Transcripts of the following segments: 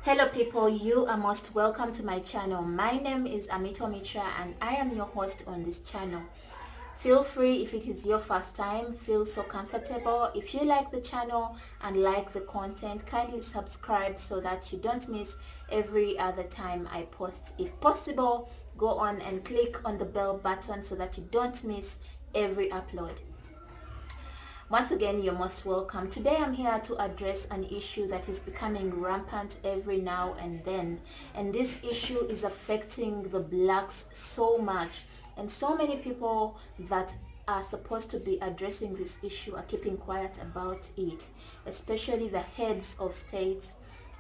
Hello people, you are most welcome to my channel. My name is Amito Mitra and I am your host on this channel. Feel free, if it is your first time, feel so comfortable. If you like the channel and like the content, kindly subscribe so that you don't miss every other time I post. If possible, go on and click on the bell button so that you don't miss every upload. Once again, you're most welcome. Today I'm here to address an issue that is becoming rampant every now and then. And this issue is affecting the blacks so much. And so many people that are supposed to be addressing this issue are keeping quiet about it, especially the heads of states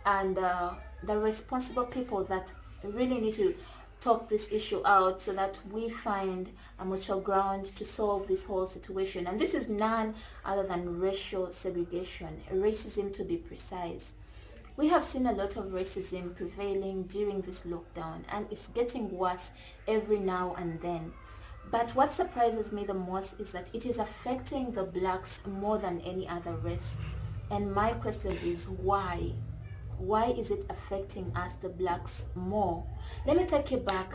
and the responsible people that really need to talk this issue out so that we find a mutual ground to solve this whole situation. And this is none other than racial segregation, racism to be precise. We have seen a lot of racism prevailing during this lockdown, and it's getting worse every now and then. But what surprises me the most is that it is affecting the blacks more than any other race. And my question is why? Why is it affecting us, the blacks, more? Let me take you back.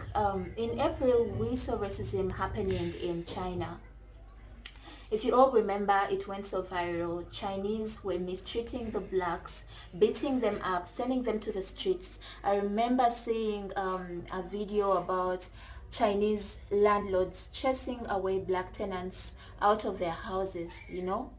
In April, we saw racism happening in China. If you all remember, it went so viral. Chinese were mistreating the blacks, beating them up, sending them to the streets. I remember seeing a video about Chinese landlords chasing away black tenants out of their houses, you know.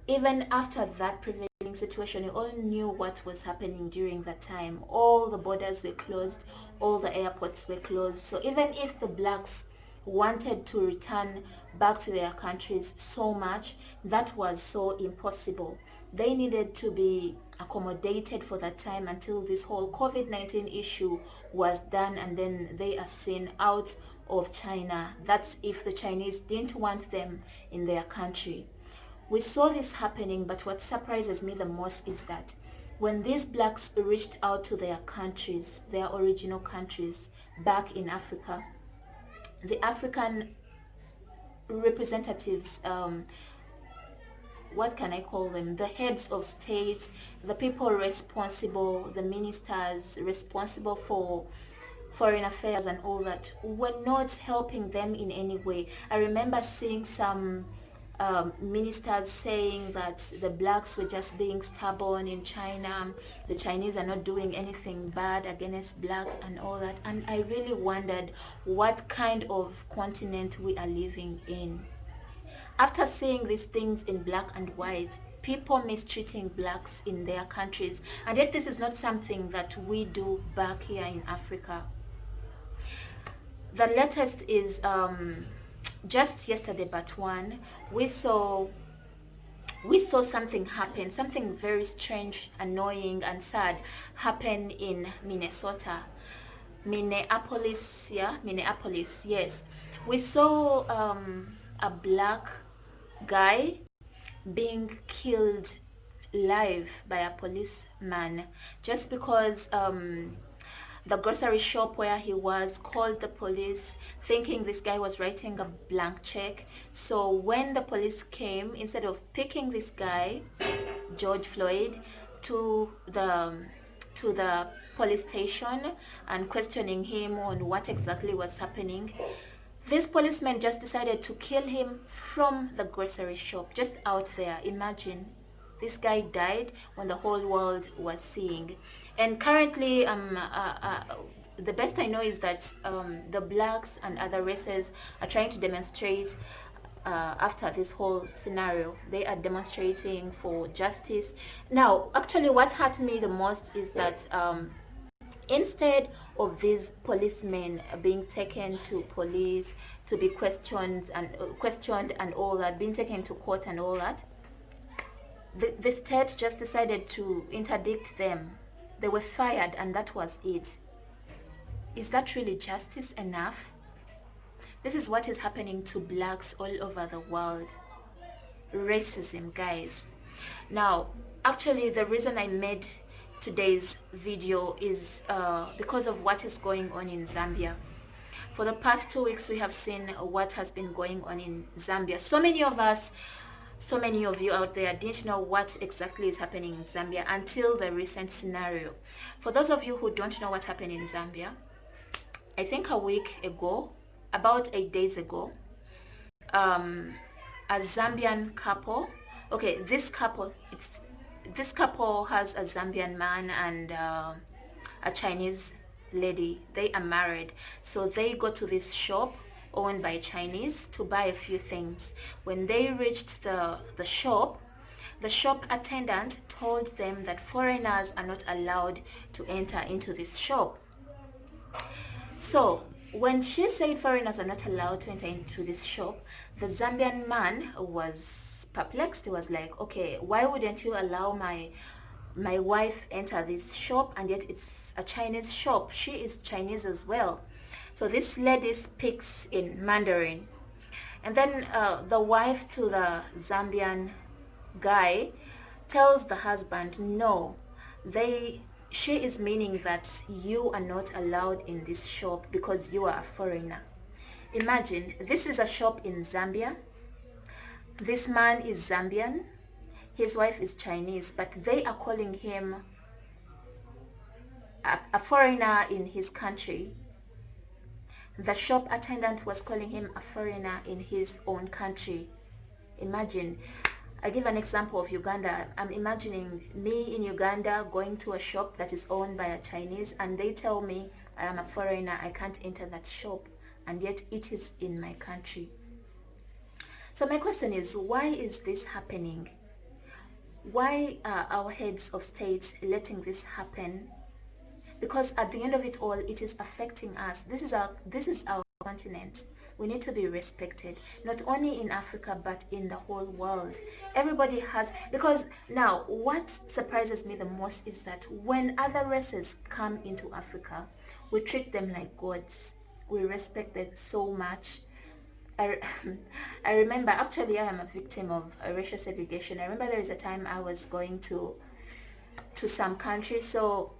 Even after that prevailing situation, you all knew what was happening during that time. All the borders were closed, all the airports were closed. So even if the blacks wanted to return back to their countries so much, that was so impossible. They needed to be accommodated for that time until this whole COVID-19 issue was done, and then they are seen out of China. That's if the Chinese didn't want them in their country. We saw this happening, but what surprises me the most is that when these blacks reached out to their countries, their original countries back in Africa, the African representatives, what can I call them? The heads of state, the people responsible, the ministers responsible for foreign affairs and all that, were not helping them in any way. I remember seeing some ministers saying that the blacks were just being stubborn in China, the Chinese are not doing anything bad against blacks and all that. And I really wondered what kind of continent we are living in. After seeing these things in black and white, people mistreating blacks in their countries, and yet this is not something that we do back here in Africa. The latest is just yesterday, but one, we saw something happen, something very strange, annoying and sad happen in Minnesota. Minneapolis, yes. We saw a black guy being killed live by a policeman just because the grocery shop where he was called the police thinking this guy was writing a blank check. So when the police came, instead of picking this guy, George Floyd, to the police station and questioning him on what exactly was happening, this policeman just decided to kill him from the grocery shop, just out there. Imagine. This guy died when the whole world was seeing. And currently, the best I know is that the blacks and other races are trying to demonstrate after this whole scenario. They are demonstrating for justice. Now, actually, what hurt me the most is that instead of these policemen being taken to police to be questioned and all that, being taken to court and all that, the state just decided to interdict them. They were fired and that was it. Is that really justice enough? This is what is happening to blacks all over the world. Racism, guys. Now, actually, the reason I made today's video is because of what is going on in Zambia. For the past 2 weeks, we have seen what has been going on in Zambia. So many of us So many of you out there didn't know what exactly is happening in Zambia until the recent scenario. For those of you who don't know what happened in Zambia, I think a week ago, about 8 days ago, a Zambian couple, okay, this couple has a Zambian man and a Chinese lady. They are married, so they go to this shop owned by Chinese to buy a few things. When they reached the shop, the shop attendant told them that foreigners are not allowed to enter into this shop. So when she said foreigners are not allowed to enter into this shop, the Zambian man was perplexed. He was like, okay, why wouldn't you allow my wife enter this shop, and yet it's a Chinese shop? She is Chinese as well. So this lady speaks in Mandarin. And then the wife to the Zambian guy tells the husband, no, she is meaning that you are not allowed in this shop because you are a foreigner. Imagine, this is a shop in Zambia. This man is Zambian. His wife is Chinese, but they are calling him a foreigner in his country. The shop attendant was calling him a foreigner in his own country. Imagine. I give an example of Uganda. I'm imagining me in Uganda going to a shop that is owned by a Chinese, and they tell me I am a foreigner, I can't enter that shop, and yet it is in my country. So my question is, why is this happening? Why are our heads of state letting this happen? Because at the end of it all, it is affecting us. This is our continent. We need to be respected, not only in Africa but in the whole world. Everybody has, because now what surprises me the most is that when other races come into Africa, we treat them like gods. We respect them so much. I remember, actually I am a victim of racial segregation. I remember there is a time I was going to some country. So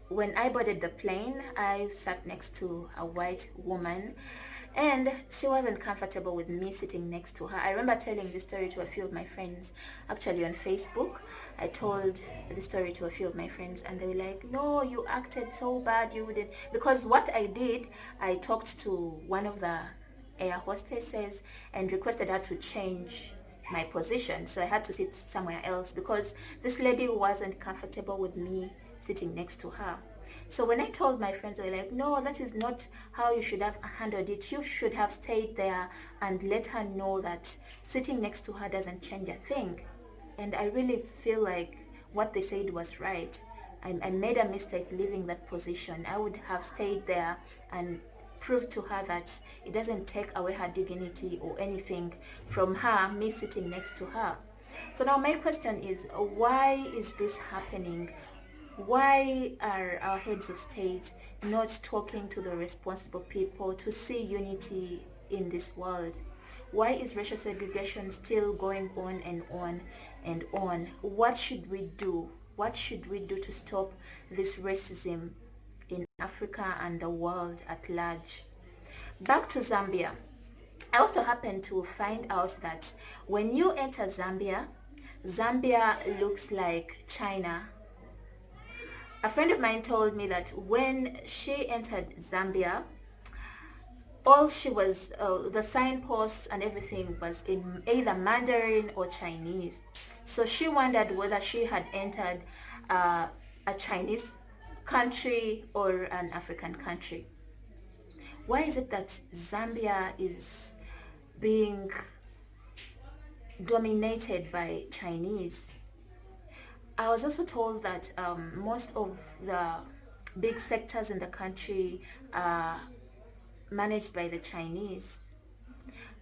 when I boarded the plane, I sat next to a white woman, and she wasn't comfortable with me sitting next to her. I remember telling this story to a few of my friends, actually on Facebook. I told the story to a few of my friends, and they were like, no, you acted so bad, you wouldn't. Because what I did, I talked to one of the air hostesses and requested her to change my position. So I had to sit somewhere else because this lady wasn't comfortable with me sitting next to her. So when I told my friends, they were like, no, that is not how you should have handled it. You should have stayed there and let her know that sitting next to her doesn't change a thing. And I really feel like what they said was right. I made a mistake leaving that position. I would have stayed there and proved to her that it doesn't take away her dignity or anything from her, me sitting next to her. So now my question is, why is this happening? Why are our heads of state not talking to the responsible people to see unity in this world? Why is racial segregation still going on and on and on? What should we do? What should we do to stop this racism in Africa and the world at large? Back to Zambia. I also happened to find out that when you enter Zambia, Zambia looks like China. A friend of mine told me that when she entered Zambia, all she was, the signposts and everything was in either Mandarin or Chinese. So she wondered whether she had entered a Chinese country or an African country. Why is it that Zambia is being dominated by Chinese? I was also told that most of the big sectors in the country are managed by the Chinese.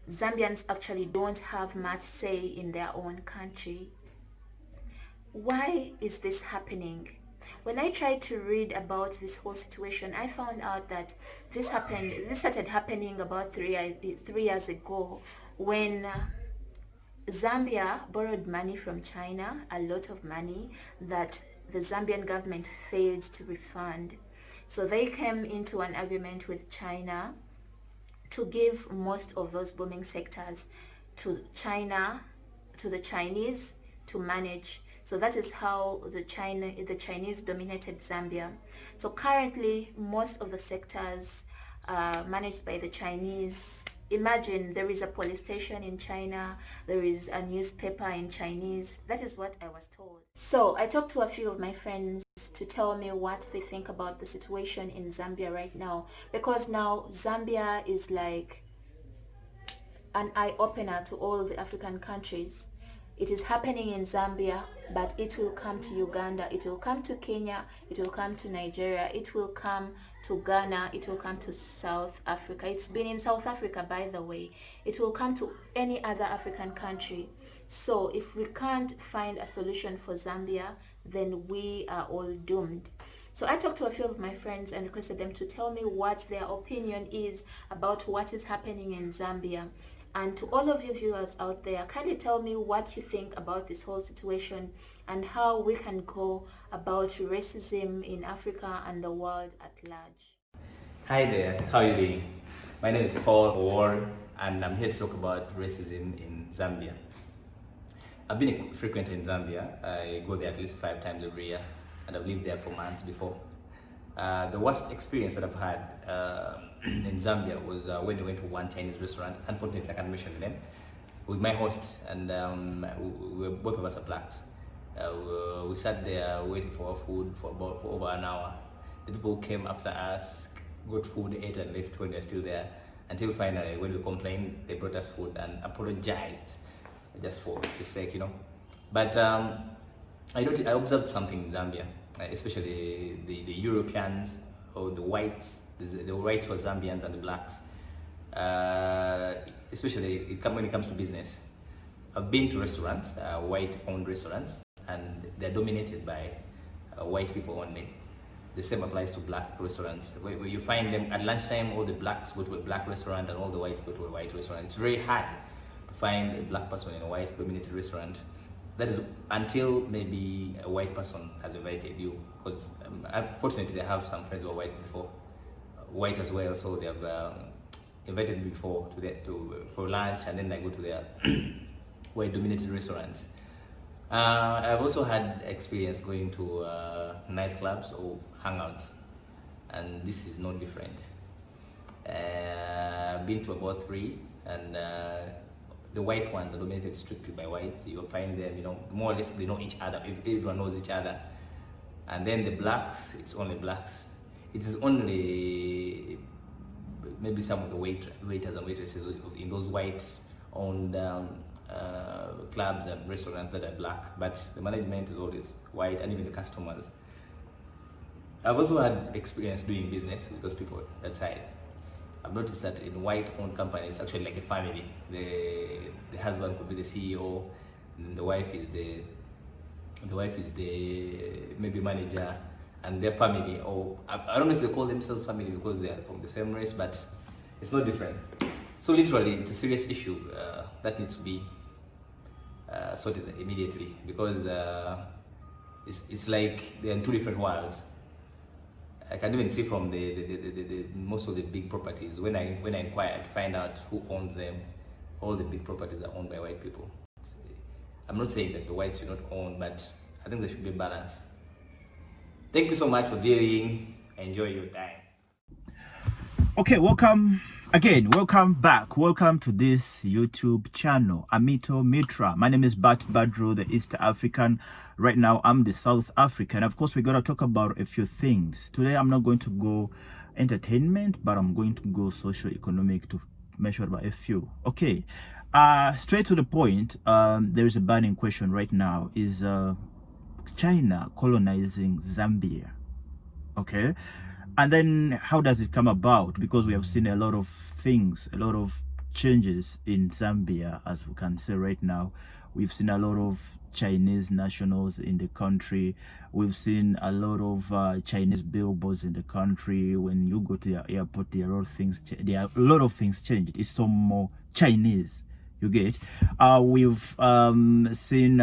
Zambians actually don't have much say in their own country. Why is this happening? When I tried to read about this whole situation, I found out that this started happening about 3 years ago when Zambia borrowed money from China, a lot of money that the Zambian government failed to refund. So they came into an agreement with China to give most of those booming sectors to China to the Chinese to manage. So that is how the Chinese dominated Zambia. So currently, most of the sectors are managed by the Chinese. Imagine there is a police station in China, there is a newspaper in Chinese. That is what I was told. So I talked to a few of my friends to tell me what they think about the situation in Zambia right now, because now Zambia is like an eye-opener to all the African countries. It is happening in Zambia, but it will come to Uganda, it will come to Kenya, it will come to Nigeria, it will come to Ghana, it will come to South Africa. It's been in South Africa, by the way. It will come to any other African country. So if we can't find a solution for Zambia, then we are all doomed. So I talked to a few of my friends and requested them to tell me what their opinion is about what is happening in Zambia. And to all of you viewers out there, kindly tell me what you think about this whole situation and how we can go about racism in Africa and the world at large. Hi there, how are you doing? My name is Paul Owor and I'm here to talk about racism in Zambia. I've been frequent in Zambia. I go there at least 5 times every year and I've lived there for months before. The worst experience that I've had in Zambia was when we went to one Chinese restaurant. Unfortunately, I can't mention the name. With my host, and both of us are blacks. We sat there waiting for our food for over an hour. The people who came after us got food, ate and left when they're still there. Until finally, when we complained, they brought us food and apologized just for the sake, you know. But I observed something in Zambia, especially the Europeans or the whites. The whites were Zambians and the blacks, especially when it comes to business. I've been to restaurants, white-owned restaurants, and they're dominated by white people only. The same applies to black restaurants, where you find them at lunchtime. All the blacks go to a black restaurant and all the whites go to a white restaurant. It's very hard to find a black person in a white-dominated restaurant. That is until maybe a white person has invited you, because unfortunately I have some friends who are white as well, so they have invited me before for lunch, and then I go to their white-dominated restaurants. I've also had experience going to nightclubs or hangouts, and this is no different. I've been to about 3, and the white ones are dominated strictly by whites. You'll find them, you know, more or less they know each other. Everyone knows each other. And then the blacks, it's only blacks. It is only maybe some of the waiters and waitresses in those white-owned clubs and restaurants that are black, but the management is always white, and even the customers. I've also had experience doing business with those people that side. I've noticed that in white-owned companies, it's actually like a family. The husband could be the CEO, and the wife is the maybe manager, and their family, or I don't know if they call themselves family because they are from the same race, but it's no different. So literally, it's a serious issue that needs to be sorted immediately, because it's like they're in 2 different worlds. I can even see from the most of the big properties, when I inquire to find out who owns them, all the big properties are owned by white people. I'm not saying that the whites should not own, but I think there should be a balance. Thank you so much for viewing. Enjoy your time. Okay, welcome back. Welcome to this YouTube channel, Amito Mitra. My name is Bat Badru, the East African. Right now, I'm the South African. Of course, we got to talk about a few things. Today, I'm not going to go entertainment, but I'm going to go socio-economic to measure about a few. Okay, straight to the point. There is a burning question right now. Is China colonizing Zambia? Okay, and then how does it come about? Because we have seen a lot of things, a lot of changes in Zambia, as we can say right now. We've seen a lot of Chinese nationals in the country. We've seen a lot of Chinese billboards in the country. When you go to the airport, there are a lot of things changed. It's so more Chinese, you get. We've seen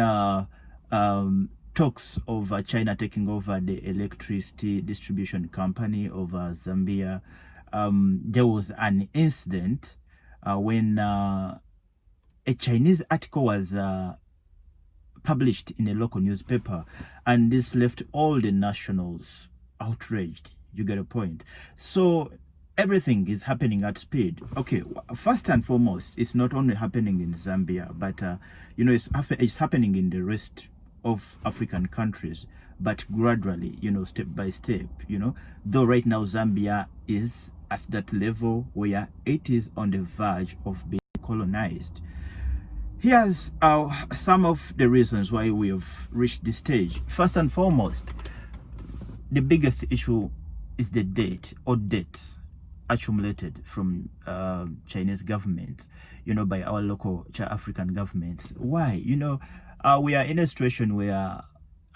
talks of China taking over the electricity distribution company of Zambia. There was an incident when a Chinese article was published in a local newspaper, and this left all the nationals outraged. You get a point? So everything is happening at speed. Okay, first and foremost, it's not only happening in Zambia, but it's happening in the rest of African countries, but gradually, step by step, though right now Zambia is at that level where it is on the verge of being colonized. Here's some of the reasons why we have reached this stage. First and foremost, the biggest issue is the debt or debts accumulated from Chinese government, by our local African governments. Why? We are in a situation where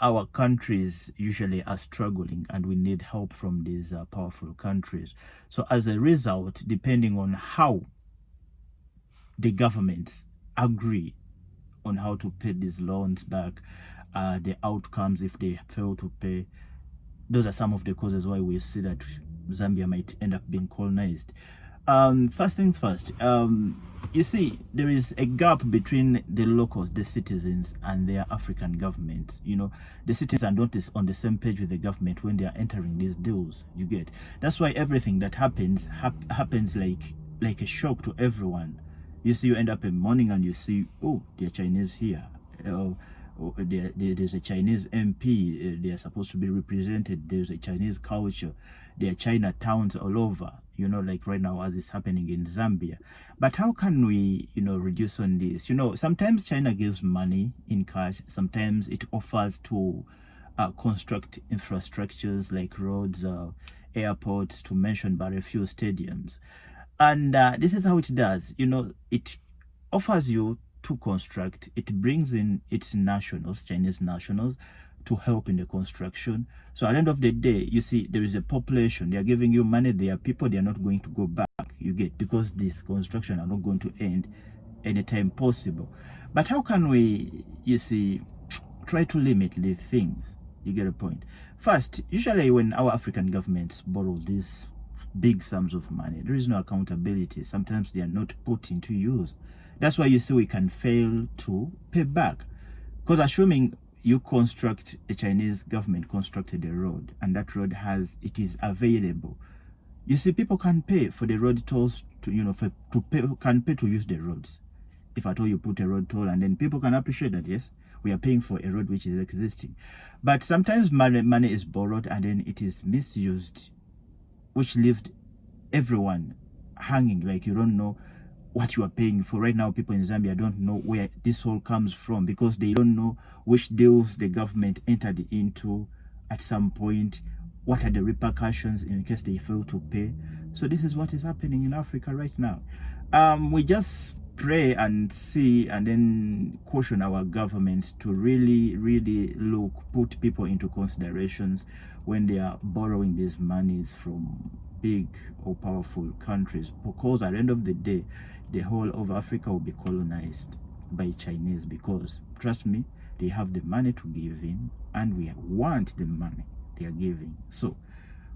our countries usually are struggling and we need help from these powerful countries. So as a result, depending on how the governments agree on how to pay these loans back, the outcomes if they fail to pay, those are some of the causes why we see that Zambia might end up being colonized. First things first, you see, there is a gap between the locals, the citizens, and their African governments. The citizens are not on the same page with the government when they are entering these deals. You get? That's why everything that happens happens like a shock to everyone. You see, you end up in morning and you see, oh, there are Chinese here. There's a Chinese MP. They are supposed to be represented. There's a Chinese culture. There are Chinatowns all over. Like right now as it's happening in Zambia. But how can we, reduce on this? Sometimes China gives money in cash. Sometimes it offers to construct infrastructures like roads, airports, to mention but a few stadiums. And this is how it does. It offers you to construct. It brings in its nationals, Chinese nationals, to help in the construction. So at the end of the day, you see, there is a population. They are giving you money. There are people. They are not going to go back. You get? Because this construction are not going to end anytime possible. But how can we, you see, try to limit the things? You get a point? First, usually when our African governments borrow these big sums of money, there is no accountability. Sometimes they are not put into use. That's why you see we can fail to pay back. Because assuming you construct, a Chinese government constructed a road, and that road is available. You see, people can pay for the road tolls can pay to use the roads. If at all you put a road toll, and then people can appreciate that, yes, we are paying for a road which is existing. But sometimes money is borrowed and then it is misused, which left everyone hanging, like you don't know what you are paying for. Right now, people in Zambia don't know where this all comes from because they don't know which deals the government entered into at some point. What are the repercussions in case they fail to pay? So this is what is happening in Africa right now. We just pray and see and then caution our governments to really put people into considerations when they are borrowing these monies from big or powerful countries, because at the end of the day, the whole of Africa will be colonized by Chinese, because trust me, they have the money to give in and we want the money they are giving. So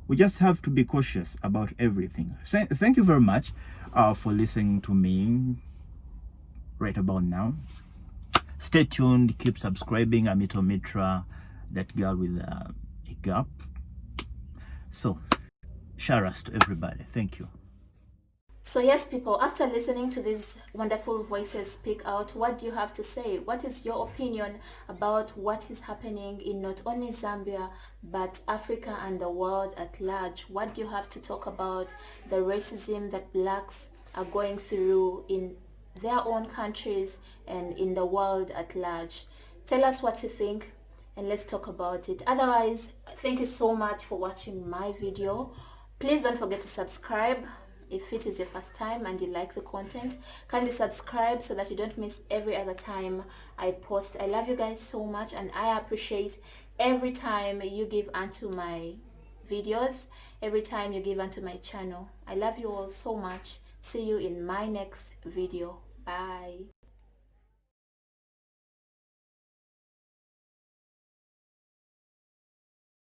we just have to be cautious about everything. So, thank you very much for listening to me right about now. Stay tuned, keep subscribing. Amito Mitra, that girl with a gap. So shout out to everybody. Thank you. So yes, people, after listening to these wonderful voices speak out, what do you have to say? What is your opinion about what is happening in not only Zambia, but Africa and the world at large? What do you have to talk about the racism that blacks are going through in their own countries and in the world at large? Tell us what you think and let's talk about it. Otherwise, thank you so much for watching my video. Please don't forget to subscribe. If it is your first time and you like the content, kindly subscribe so that you don't miss every other time I post. I love you guys so much and I appreciate every time you give unto my videos, every time you give unto my channel. I love you all so much. See you in my next video. Bye.